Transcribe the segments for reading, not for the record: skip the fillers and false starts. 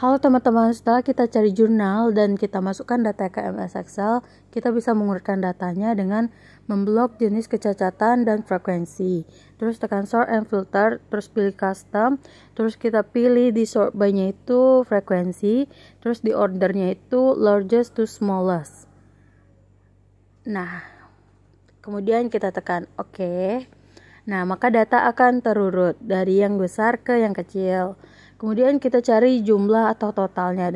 Halo teman-teman, setelah kita cari jurnal dan kita masukkan data ke MS Excel, kita bisa mengurutkan datanya dengan memblok jenis kecacatan dan frekuensi. Terus tekan sort and filter, terus pilih custom, terus kita pilih di sort by-nya itu frekuensi, terus di ordernya itu largest to smallest. Nah, kemudian kita tekan OK. Nah, maka data akan terurut dari yang besar ke yang kecil. Kemudian kita cari jumlah atau totalnya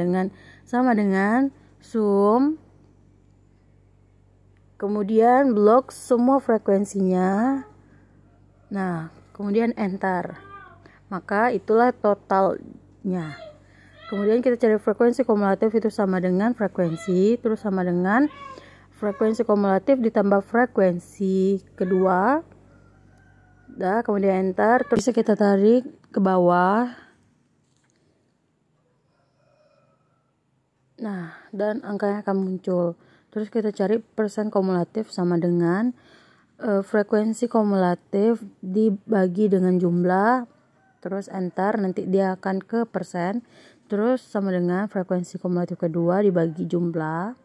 sama dengan sum, kemudian blok semua frekuensinya. Nah, kemudian enter. Maka itulah totalnya. Kemudian kita cari frekuensi kumulatif itu sama dengan frekuensi, terus sama dengan frekuensi kumulatif ditambah frekuensi kedua. Kemudian enter, terus bisa kita tarik ke bawah. Nah, dan angkanya akan muncul. Terus kita cari persen kumulatif sama dengan frekuensi kumulatif dibagi dengan jumlah. Terus enter, nanti dia akan ke persen. Terus sama dengan frekuensi kumulatif kedua dibagi jumlah.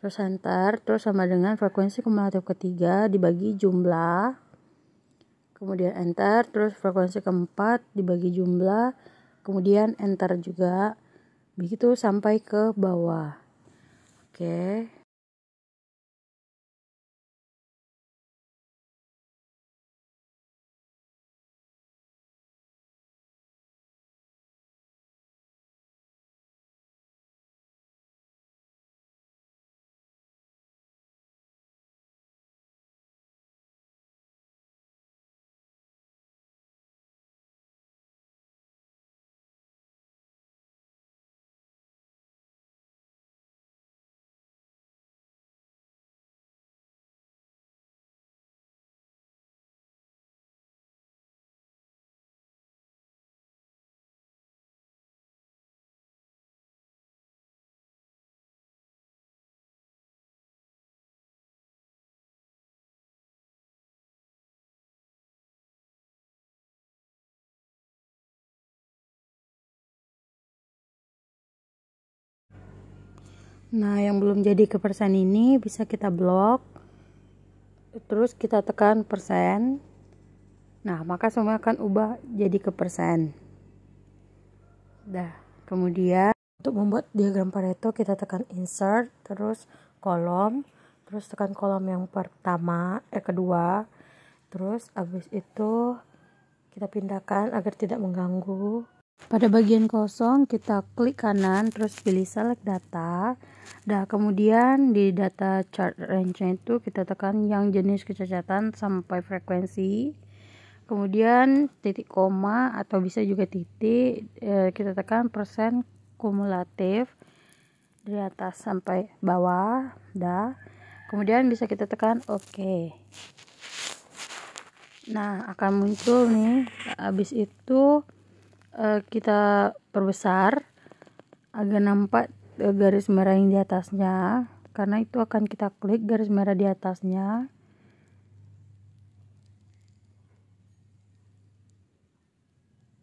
Terus enter, terus sama dengan frekuensi kumulatif ketiga dibagi jumlah. Kemudian enter, terus frekuensi keempat dibagi jumlah. Kemudian enter juga. Begitu sampai ke bawah. Oke. Nah, yang belum jadi ke persen ini bisa kita blok. Terus kita tekan persen. Nah, maka semua akan ubah jadi ke persen. Kemudian untuk membuat diagram Pareto kita tekan insert, terus kolom, terus tekan kolom yang kedua. Terus habis itu kita pindahkan agar tidak mengganggu. Pada bagian kosong kita klik kanan terus pilih select data. Kemudian di data chart range-nya itu kita tekan yang jenis kecacatan sampai frekuensi. Kemudian titik koma atau bisa juga titik, kita tekan persen kumulatif dari atas sampai bawah. Kemudian bisa kita tekan OK. Nah, akan muncul nih. Habis itu kita perbesar agar nampak garis merah yang di atasnya, karena itu akan kita klik garis merah di atasnya.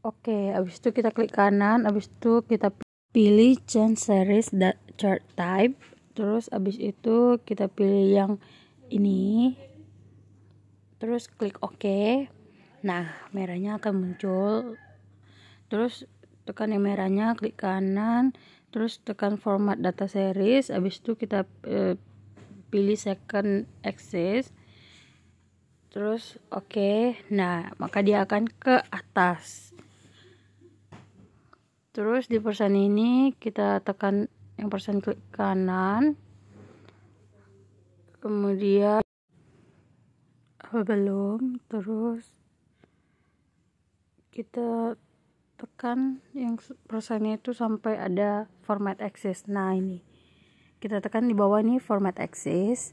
Oke, habis itu kita klik kanan, habis itu kita pilih change series chart type, terus habis itu kita pilih yang ini, terus klik OK. Nah, merahnya akan muncul. Terus tekan yang merahnya, klik kanan, terus tekan format data series, habis itu kita pilih second axis, terus OK. Nah, maka dia akan ke atas. Terus di persen ini kita tekan yang persen, klik kanan, kemudian terus kita tekan yang persennya itu sampai ada format axis. Nah, ini kita tekan di bawah ini format axis,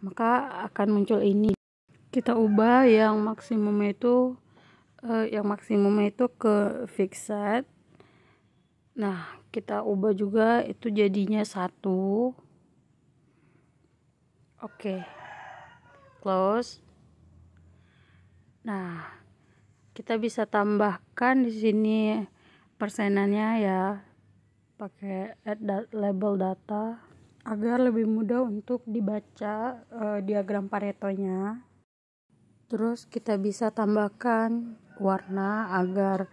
maka akan muncul ini. Kita ubah yang maksimumnya itu ke fixed. Nah, kita ubah juga itu jadinya 1. Oke. Close. Nah, kita bisa tambahkan di sini persenannya ya. pakai label data agar lebih mudah untuk dibaca diagram Paretonya. Terus kita bisa tambahkan warna agar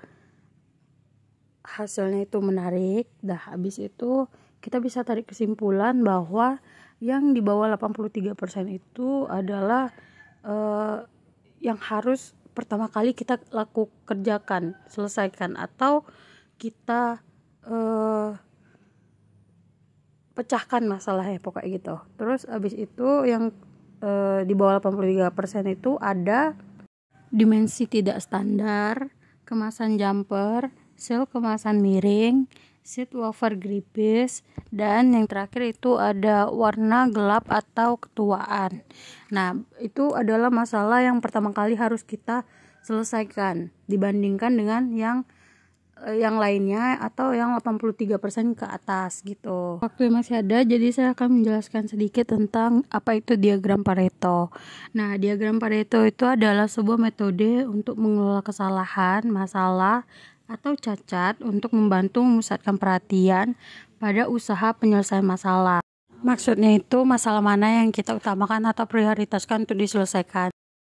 hasilnya itu menarik. Habis itu kita bisa tarik kesimpulan bahwa yang di bawah 83% itu adalah yang harus pertama kali kita kerjakan, selesaikan, atau kita pecahkan masalahnya, pokoknya gitu. Terus abis itu yang di bawah 83% itu ada dimensi tidak standar, kemasan jumper, seal kemasan miring, seat wafer gripis, dan yang terakhir itu ada warna gelap atau ketuaan. Nah, itu adalah masalah yang pertama kali harus kita selesaikan dibandingkan dengan yang lainnya atau yang 83% ke atas gitu. Waktu yang masih ada, jadi saya akan menjelaskan sedikit tentang apa itu diagram Pareto. Nah, diagram Pareto itu adalah sebuah metode untuk mengelola kesalahan, masalah, atau cacat untuk membantu memusatkan perhatian pada usaha penyelesaian masalah. Maksudnya itu masalah mana yang kita utamakan atau prioritaskan untuk diselesaikan.